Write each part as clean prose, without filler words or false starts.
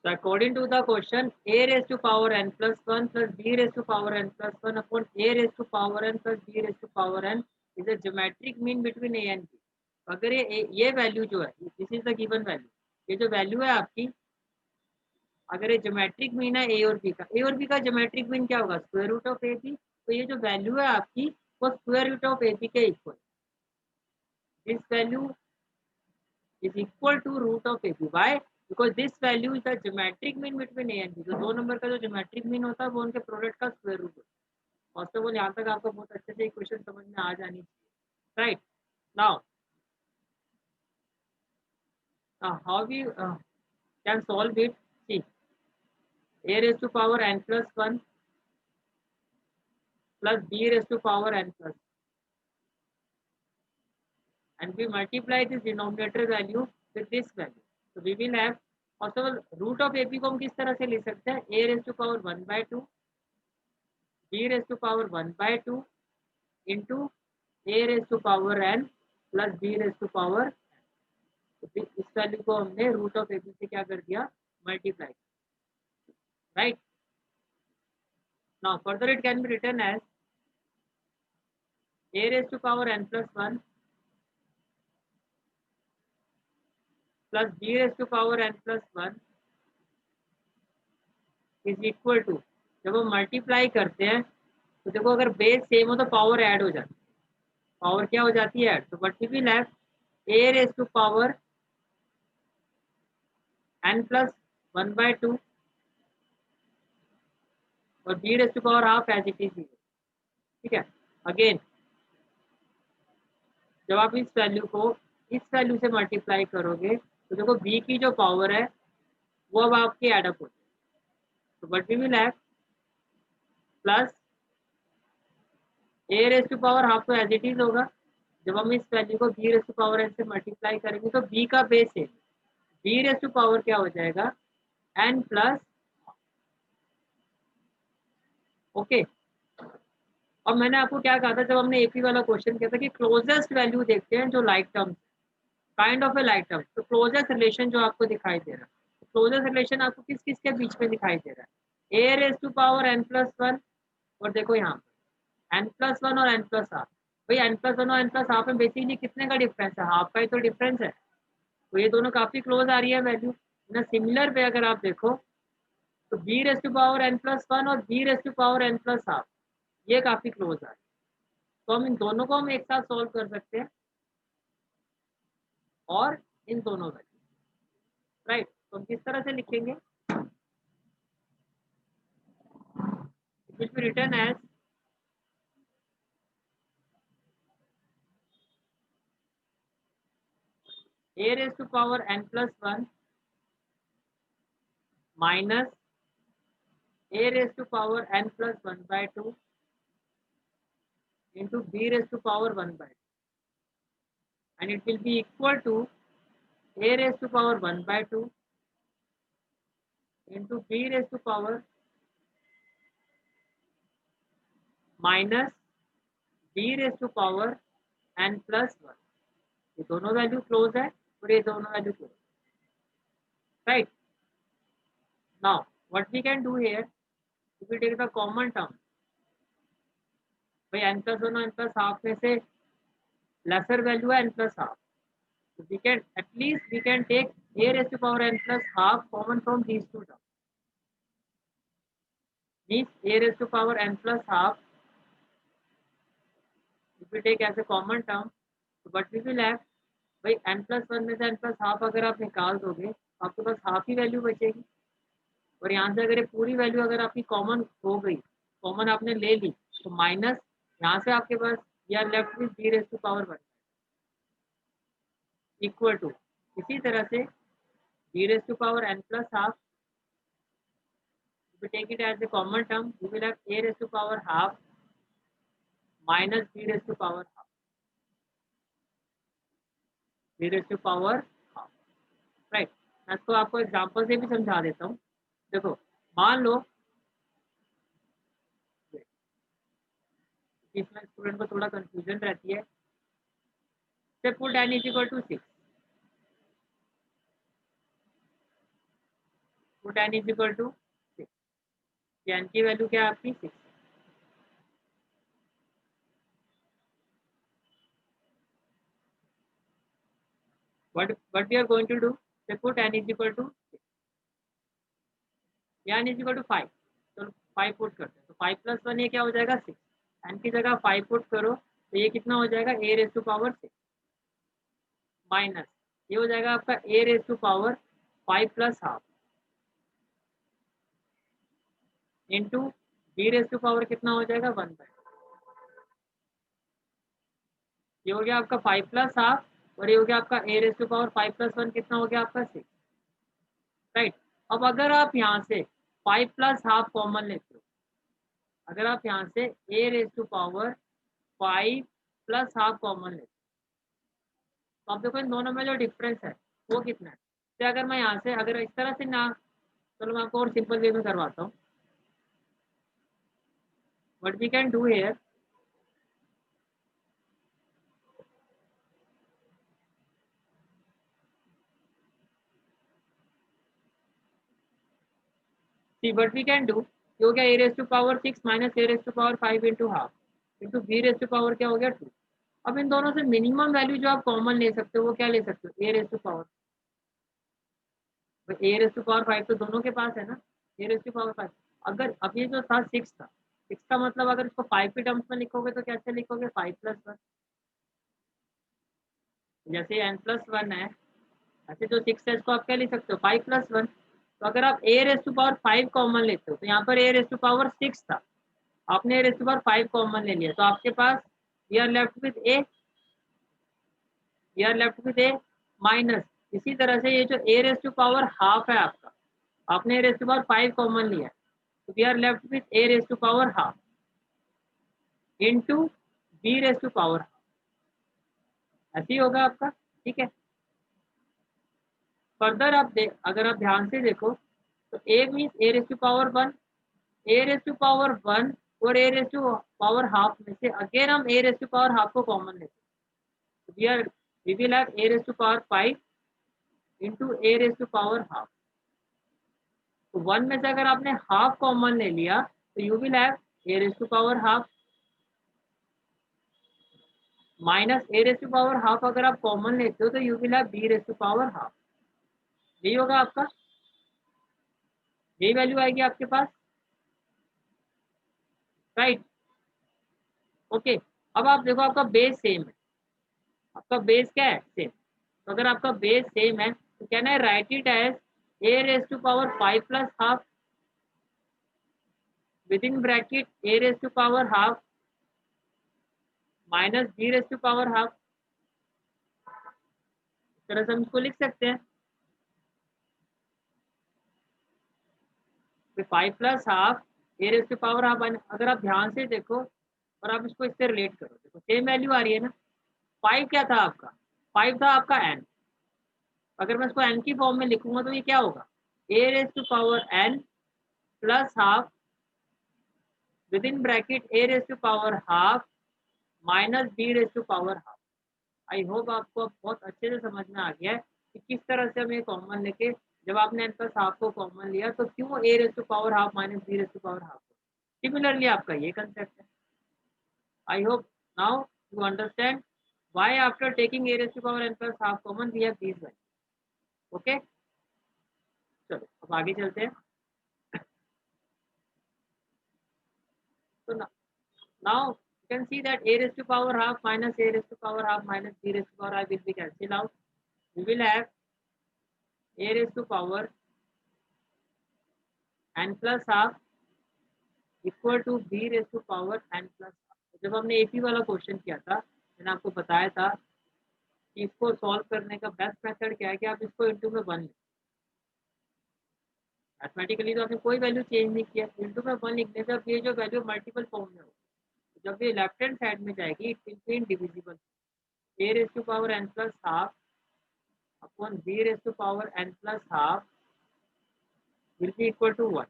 So according to the question, a raised to power n plus 1 plus b raised to power n plus 1 upon a raised to power n plus b raised to power n is a geometric mean between a and b. अगर ये value जो है, this is the given value, ये जो value है आपकी, अगर ये ज्योमेट्रिक मीन है ए और बी का, ए और बी का ज्योमेट्रिक मीन क्या होगा, square root of a b. तो ये जो वैल्यू है आपकी वो square root of a b के equal, this value is equal to root of AB. Why? Because this value is the geometric mean between A and B. तो दो number का जो geometric mean होता है वो उनके प्रोडक्ट का स्क्वायर रूट होता है। फर्स्ट ऑफ ऑल यहाँ तक आपको बहुत अच्छे से इक्वेशन समझ में आ जानी चाहिए, right. Now how we can solve it? See, a raised to power n plus 1 plus b raised to power n plus, and we multiply this denominator value with this value. So we will have, first of all root of AB को हम किस तरह से ले सकते हैं, a raised to power 1/2 b raised to power 1/2 into a raised to power n plus b raised to power n. तो इस वैल्यू को हमने रूट ऑफ AB से क्या कर दिया, multiply, right. Now further it can be written as a raised to power n plus 1 plus b raised to power n plus 1 is equal to, जब हम मल्टीप्लाई करते हैं तो देखो अगर बेस सेम हो तो पावर ऐड हो जाती है, पावर क्या हो जाती है ऐड। तो what we will have, a raise to power n plus 1/2 और b raise to power half as it is, ठीक है। अगेन जब आप इस वैल्यू को इस वैल्यू से मल्टीप्लाई करोगे तो देखो b की जो पावर है वो अब आपकी एडअप होती है। तो what we will have plus a raise to power half, तो एज इट इज होगा। जब हम इस वैल्यू को b raise to power n से मल्टीप्लाई करेंगे तो b का बेस है, b रेज टू पावर क्या हो जाएगा, n प्लस, ओके। और मैंने आपको क्या कहा था जब हमने एपी वाला क्वेश्चन किया था कि क्लोजेस्ट वैल्यू देखते हैं जो like terms, kind of A like term. तो क्लोजेस्ट रिलेशन जो आपको दिखाई दे रहा है, क्लोजेस्ट रिलेशन आपको किस किस के बीच में दिखाई दे रहा है, a raise to power n plus 1 और देखो यहाँ n प्लस 1 और n प्लस हाफ। भाई n प्लस 1 और n प्लस हाफ में बेसिकली कितने का डिफरेंस है, हाफ का ही तो डिफरेंस है। तो ये दोनों काफी क्लोज आ रही है वैल्यू ना। सिमिलर पे अगर आप देखो तो b raise to power n plus 1 और b raise to power n plus half, ये काफी क्लोज आ रही है। तो हम इन दोनों को हम एक साथ सॉल्व कर सकते हैं और इन दोनों वैल्यू, राइट। तो हम किस तरह से लिखेंगे, it will be written as a raise to power n plus 1 minus a raise to power n plus 1/2 into b raised to power 1/2, and it will be equal to a raised to power 1/2 into b raised to power minus b raised to power n plus 1। ये दोनों value close है और ये दोनों value close, right. Now what we can do here, if we take the common term, भाई n plus 1 और n plus half में से लेसर वैल्यू है n plus half, so we can at least we can take a raised to power n plus half common from these two terms, means a raised to power n plus half if we take as a common term, so what we will have, भाई n plus 1 में से n plus half अगर आप निकाल दोगे तो आपके पास half ही value बचेगी। और यहाँ से अगर ये पूरी वैल्यू अगर आपकी कॉमन हो गई, कॉमन आपने ले ली, तो माइनस यहाँ से आपके पास या left with b raise to power 1 equal to, इसी तरह से b raise to power n plus half, if we take it as a common term we will have a raised to power half minus b raised to power half, b raised to power half, right. मैं इसको आपको example से भी समझा देता हूँ। देखो मान लो इसमें स्टूडेंट को थोड़ा कंफ्यूजन रहती है, से put n is equal to 6, put n is equal to 6। n की वैल्यू क्या है आपकी 6। what we are going to do, say put n is equal to 6, n is equal to 5, तो 5 पुट करते हैं, तो 5 प्लस 1 ये क्या हो जाएगा 6, n की जगह 5 पुट करो तो ये कितना हो जाएगा a raise to power 6 minus ये हो जाएगा आपका a raise to power 5 plus half into b raise to power कितना हो जाएगा 1/, ये हो गया आपका 5 प्लस हाफ और ये हो गया आपका a raise to power 5 plus 1 कितना हो गया आपका 6, राइट। अब अगर आप यहाँ से 5 प्लस हाफ कॉमन लेते हो, अगर आप यहाँ से a raise to power 5 plus half common लेते हो तो आप देखो इन दोनों में जो डिफरेंस है वो कितना है। तो अगर मैं यहाँ से अगर इस तरह से ना, चलो मैं आपको और सिंपल वे में करवाता हूँ। What we can do here, see what we can do, ये हो गया a raise to power 6 minus a raise to power 5 into half into b raise to power क्या हो गया 2। अब इन दोनों से मिनिमम वैल्यू जो आप कॉमन ले सकते हो वो क्या ले सकते हो, a raise to power, a raise to power 5 तो दोनों के पास है ना, a रेज टू पावर 5। अगर अब ये जो था 6 था, 6 का मतलब अगर इसको 5 के टर्म्स में लिखोगे तो कैसे लिखोगे 5 प्लस 1, जैसे n प्लस 1 है ऐसे जो 6 है इसको आप क्या लिख सकते हो 5 प्लस 1। तो अगर आप a raise to power 5 common लेते हो तो यहाँ पर a रेज टू पावर 6 था, आपने a raise to power 5 common ले लिया तो आपके पास we are left with a, we are left with a minus, इसी तरह से ये जो a raise to power half है आपका, आपने a raise to power 5 common लिया तो we are left with a raise to power half into b raise to power half, ऐसे ही होगा आपका, ठीक है। फर्दर आप अगर आप ध्यान से देखो तो a means a raise to power 1, a raise to power 1 और a raise to power half में से अगेन हम a raise to power half को कॉमन लेते हैं, we will have a raise to power 5 into a raise to power half. तो 1 में से अगर आपने हाफ कॉमन ले लिया तो you will have a raise to power half minus a raise to power half, अगर आप कॉमन लेते हो तो you will have b raise to power half, यही होगा आपका, यही वैल्यू आएगी आपके पास, राइट। ओके, अब आप देखो आपका बेस सेम है, आपका बेस क्या है सेम, तो अगर आपका बेस सेम है तो can I write it as a raise to power 5 plus half within bracket a raise to power half minus b raise to power half, इस तरह से हम इसको लिख सकते हैं। 5 plus half a raise to power half, अगर आप ध्यान से देखो और आप इसको इससे रिलेट करो, देखो सेम वैल्यू आ रही है ना। 5 क्या था आपका, 5 था आपका n, अगर मैं इसको n की फॉर्म में लिखूंगा तो ये क्या होगा a raise to power n plus half within bracket a raise to power half minus b raise to power half. I hope आपको अब बहुत अच्छे से समझ में आ गया है कि किस तरह से हम ये कॉमन लेके, जब आपने n प्लस हाफ को कॉमन लिया तो क्यों a raise to power half minus b raise to power half. Similarly आपका ये कंसेप्ट है। I hope now you understand why after taking a raised to power n plus half common we have these values. Okay, चलो अब आगे चलते हैं। So now you can see that a raised to power half minus a raised to power half minus b raised to power half will be cancelled out. We will have a raised to power n plus half equal to b raised to power n plus half। जब हमने AP वाला question किया था मैंने आपको बताया था कि इसको सॉल्व करने का बेस्ट मेथड क्या है कि आप इसको इंटू में 1 मैथमेटिकली तो आपने कोई वैल्यू चेंज नहीं किया, इंटू में 1 लिखने से अब ये जो वैल्यू मल्टीपल फॉर्म में हो, तो जब ये लेफ्ट हैंड साइड में जाएगी it will be indivisible, a raise to power n plus half upon b raise to power n plus half will be equal to 1।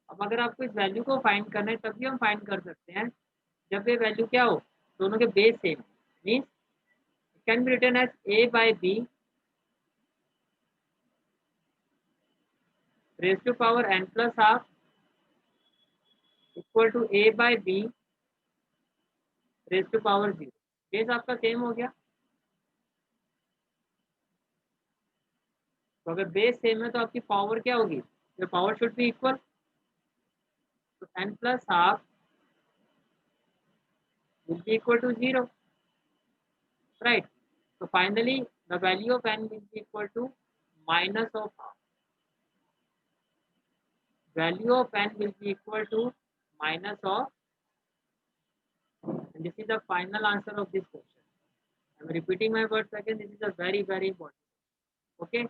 अब अगर आपको इस वैल्यू को फाइंड करना है तभी हम फाइंड कर सकते हैं जब ये वैल्यू क्या हो, दोनों के base same, means it can be written as a by b raised to power n plus half equal to a by b raised to power 0. Base आपका सेम हो गया. तो अगर बेस सेम है तो आपकी पावर क्या होगी? The power should be equal. So n plus half will be equal to 0, right? So finally the value of n will be equal to minus of half. Value of n will be equal to minus of, and this is the final answer of this question. I am repeating my words again. This is a very important. Okay.